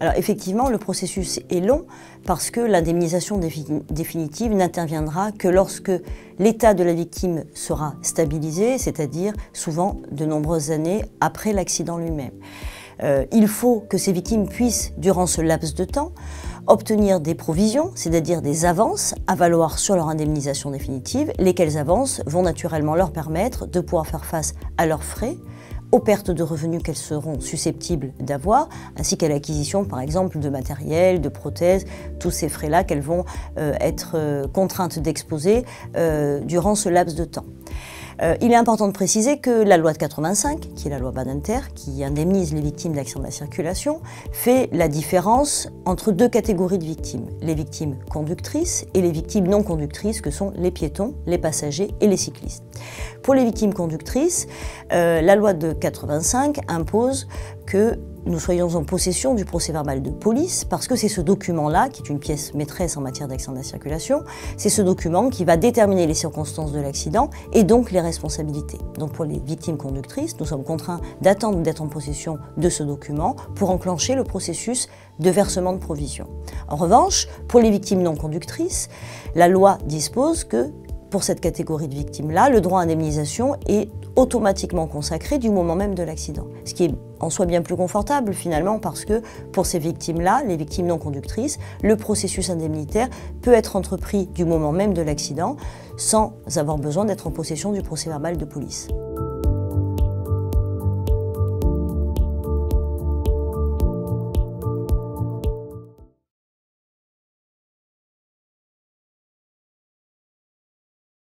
Alors effectivement, le processus est long parce que l'indemnisation définitive n'interviendra que lorsque l'état de la victime sera stabilisé, c'est-à-dire souvent de nombreuses années après l'accident lui-même. Il faut que ces victimes puissent, durant ce laps de temps, obtenir des provisions, c'est-à-dire des avances à valoir sur leur indemnisation définitive, lesquelles avances vont naturellement leur permettre de pouvoir faire face à leurs frais, aux pertes de revenus qu'elles seront susceptibles d'avoir, ainsi qu'à l'acquisition, par exemple, de matériel, de prothèses, tous ces frais-là qu'elles vont être contraintes d'exposer durant ce laps de temps. Il est important de préciser que la loi de 85, qui est la loi Badinter, qui indemnise les victimes d'accidents de la circulation, fait la différence entre deux catégories de victimes, les victimes conductrices et les victimes non conductrices, que sont les piétons, les passagers et les cyclistes. Pour les victimes conductrices, la loi de 85 impose que nous soyons en possession du procès-verbal de police, parce que c'est ce document-là, qui est une pièce maîtresse en matière d'accident de la circulation, c'est ce document qui va déterminer les circonstances de l'accident et donc les responsabilités. Donc pour les victimes conductrices, nous sommes contraints d'attendre d'être en possession de ce document pour enclencher le processus de versement de provisions. En revanche, pour les victimes non conductrices, la loi dispose que pour cette catégorie de victimes-là, le droit à indemnisation est automatiquement consacré du moment même de l'accident. Ce qui est en soi bien plus confortable finalement parce que pour ces victimes-là, les victimes non conductrices, le processus indemnitaire peut être entrepris du moment même de l'accident sans avoir besoin d'être en possession du procès-verbal de police.